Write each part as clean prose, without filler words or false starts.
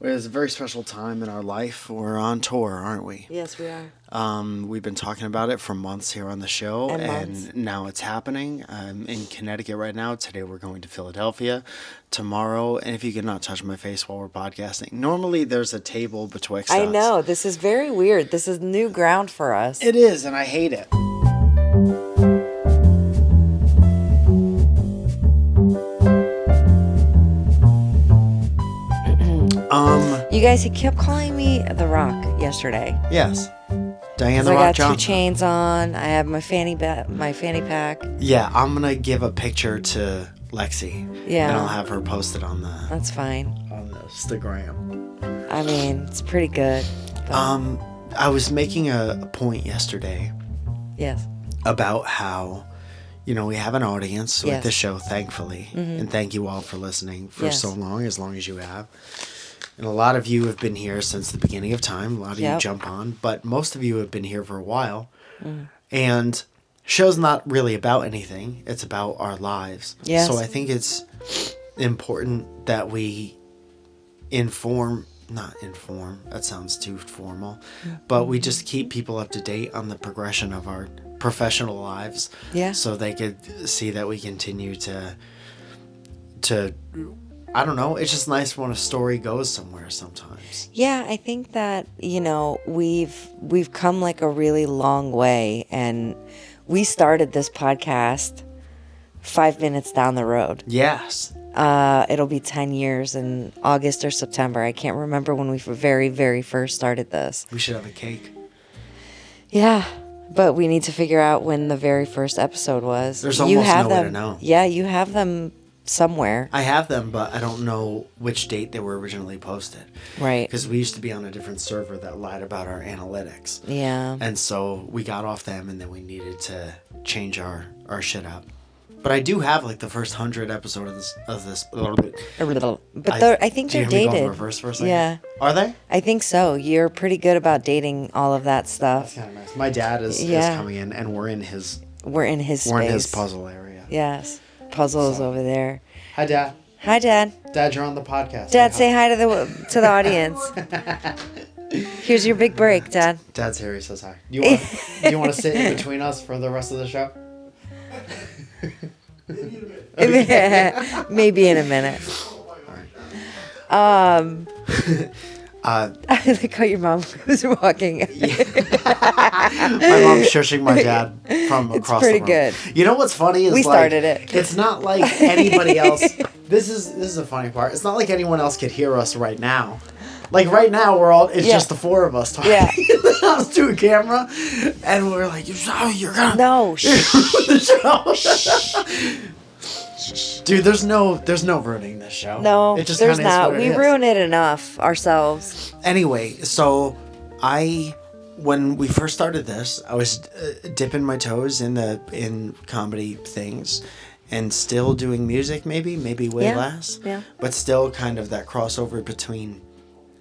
It's a very special time in our life. We're on tour, aren't we? Yes, we are. We've been talking about it for months here on the show, And now it's happening. I'm in Connecticut right now. Today we're going to Philadelphia. Tomorrow, and if you could not touch my face while we're podcasting. Normally there's a table betwixt us. I know. This is very weird. This is new ground for us. It is, and I hate it. You guys, he kept calling me The Rock yesterday. Yes. Diane the I Rock got Johnson. 2 chains on. I have my fanny pack. Yeah, I'm gonna give a picture to Lexi. Yeah. And I'll have her post it on the That's fine. the Instagram. I mean, it's pretty good. But I was making a point yesterday yes. about how, we have an audience with Yes. the show, thankfully. Mm-hmm. And thank you all for listening for Yes. so long as you have. And a lot of you have been here since the beginning of time. A lot of you Yep. jump on, but most of you have been here for a while. Mm. And show's not really about anything. It's about our lives. Yes. So I think it's important that we not inform, that sounds too formal, but we just keep people up to date on the progression of our professional lives. Yeah. So they could see that we continue to I don't know, it's just nice when a story goes somewhere sometimes. Yeah, I think that, we've come like a really long way, and we started this podcast 5 minutes down the road. Yes. It'll be 10 years in August or September. I can't remember when we very, very first started this. We should have a cake. Yeah, but we need to figure out when the very first episode was. There's almost no way to know. Yeah, you have them somewhere. I have them, but I don't know which date they were originally posted. Right. Because we used to be on a different server that lied about our analytics. Yeah. And so we got off them, and then we needed to change our shit up. But I do have like the first 100 episodes of this. A little. But I think do you they're hear me go in dated. reverse for a second? Yeah. Are they? I think so. You're pretty good about dating all of that stuff. That's kind of nice. My dad is coming in, and we're in his space. puzzle area. Yes. Puzzle is over there. Hi, Dad. Hi, Dad. Dad, you're on the podcast. Dad, say hi to the audience. Here's your big break, Dad. Dad's here. He says hi. Do you want to sit in between us for the rest of the show? Maybe in a minute. I like how your mom was walking. My mom's shushing my dad from across the room. It's pretty good. You know what's funny is We started it. It's not like anybody else. This is the funny part. It's not like anyone else could hear us right now. Like right now, it's just the 4 of us talking. Yeah. I was to a camera, and we're like, "You're gonna No. the show." Dude, there's no ruining this show. No, it just there's kinda is not. what it We is. ruin it enough ourselves. Anyway, so when we first started this, I was dipping my toes in comedy things, and still doing music, maybe way less. Yeah. But still kind of that crossover between.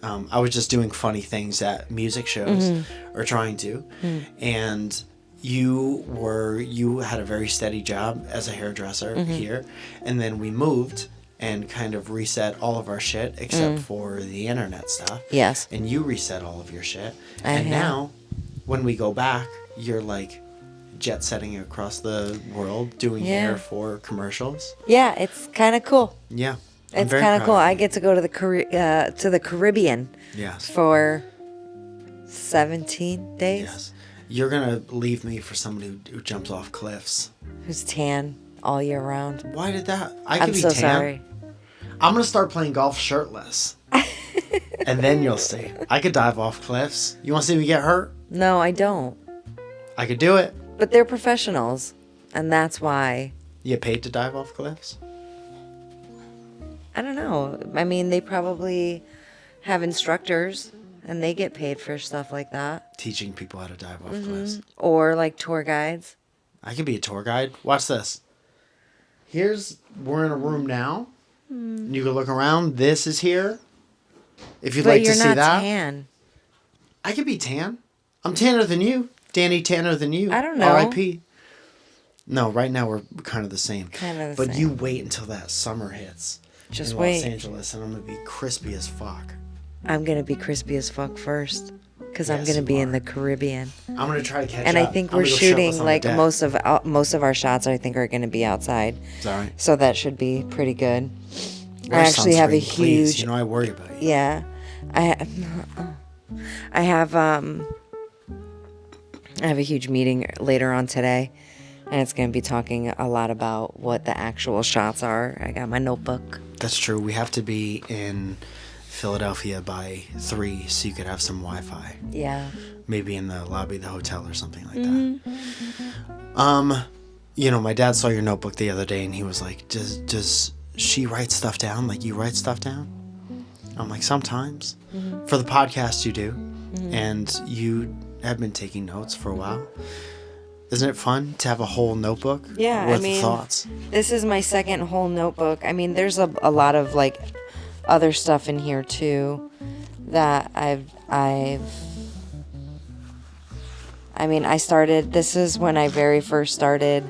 I was just doing funny things at music shows, or trying to, and. You had a very steady job as a hairdresser here, and then we moved and kind of reset all of our shit except for the internet stuff. Yes. And you reset all of your shit. I have. Now, when we go back, you're like jet setting across the world doing hair for commercials. Yeah, it's kind of cool. Yeah. It's kind of cool. I get to go to the Caribbean Yes. for 17 days. Yes. You're going to leave me for someone who jumps off cliffs. Who's tan all year round. Why did that? I could I'm be so tan. sorry. I'm going to start playing golf shirtless. And then you'll see. I could dive off cliffs. You want to see me get hurt? No, I don't. I could do it. But they're professionals, and that's why. You get paid to dive off cliffs? I don't know. I mean, they probably have instructors, and they get paid for stuff like that. Teaching people how to dive off cliffs. Or like tour guides. I could be a tour guide. Watch this. We're in a room now. You can look around. This is here. If you'd like to see that. But you're not tan. I could be tan. I'm tanner than you. Danny tanner than you. I don't know. R.I.P. No, right now we're kind of the same. Kind of the But same. you wait until that summer hits. Just in wait. Los Angeles, and I'm going to be crispy as fuck. I'm going to be crispy as fuck first. Because I'm Yes, going to be you in are. the Caribbean. I'm going to try to catch And up. I think I'm we're gonna go shooting, shirtless on like, the deck. most of our shots, I think, are going to be outside. Is that right? So that should be pretty good. Wear I actually have a sunscreen, please. huge... You know I worry about you. Yeah. I have a huge meeting later on today, and it's going to be talking a lot about what the actual shots are. I got my notebook. That's true. We have to be in Philadelphia by 3 so you could have some Wi-Fi. Yeah. Maybe in the lobby of the hotel or something like that. You know, my dad saw your notebook the other day and he was like, does she write stuff down like you write stuff down? I'm like, sometimes. For the podcast you do. And you have been taking notes for a while. Isn't it fun to have a whole notebook Yeah, worth I mean, of thoughts? this is my second whole notebook. I mean, there's a lot of, like, other stuff in here, too, that I mean, this is when I very first started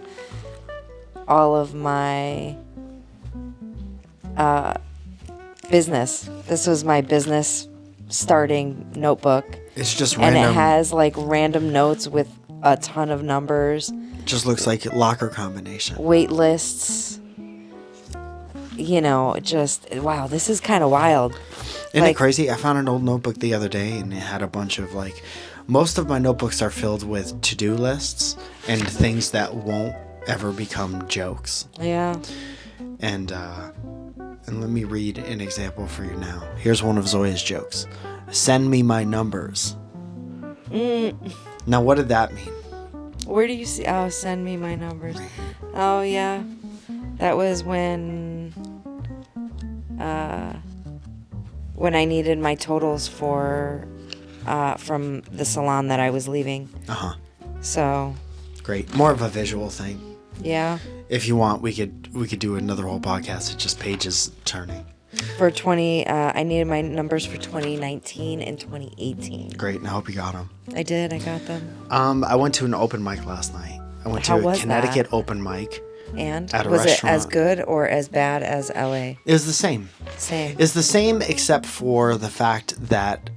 all of my business. This was my business starting notebook. It's just And random. it has, like, random notes with a ton of numbers, just looks like locker combination. wait lists. You know, just, wow, this is kind of wild. Isn't it Like- crazy? I found an old notebook the other day and it had a bunch of, like, most of my notebooks are filled with to-do lists and things that won't ever become jokes. Yeah. And let me read an example for you now. Here's one of Zoya's jokes. Send me my numbers. Now, what did that mean? Where do you see? Oh, send me my numbers. Oh, yeah. That was when I needed my totals for from the salon that I was leaving. Uh-huh. So, Great. More of a visual thing. yeah. If you want, we could do another whole podcast. It's just pages turning. For I needed my numbers for 2019 and 2018. Great, and I hope you got them. I did. I got them. I went to an open mic last night. I went How to a was Connecticut that? open mic. And At a was it as restaurant. good or as bad as LA? It was the same. Same. It's the same except for the fact that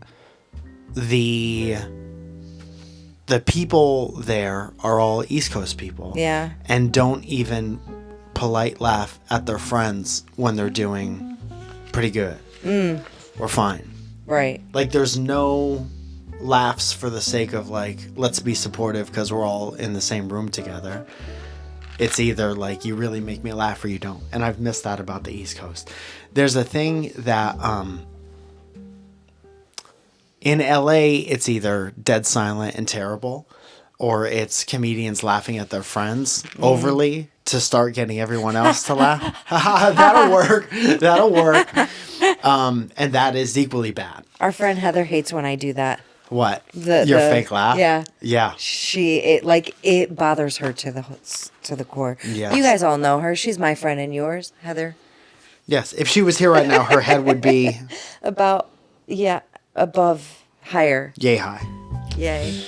the people there are all East Coast people. Yeah. And don't even polite laugh at their friends when they're doing pretty good. Or fine. Right. Like, there's no laughs for the sake of, like, let's be supportive because we're all in the same room together. It's either, like, you really make me laugh or you don't. And I've missed that about the East Coast. There's a thing that, in LA, it's either dead silent and terrible, or it's comedians laughing at their friends overly to start getting everyone else to laugh. That'll work. That'll work. And that is equally bad. Our friend Heather hates when I do that. What? Your fake laugh? Yeah. Yeah. It bothers her to the core. Yes. You guys all know her. She's my friend and yours, Heather. Yes. If she was here right now, her head would be Above, higher. yay high. Yay.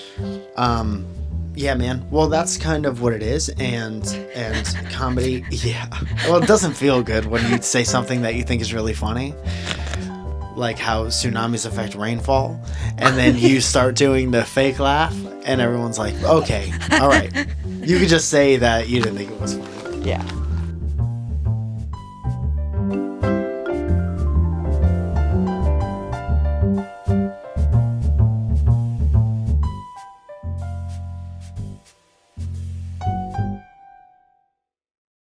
Yeah, man. Well, that's kind of what it is. And comedy, yeah. Well, it doesn't feel good when you say something that you think is really funny. Like how tsunamis affect rainfall. And then you start doing the fake laugh. And everyone's like, okay, all right. You could just say that you didn't think it was funny. Yeah.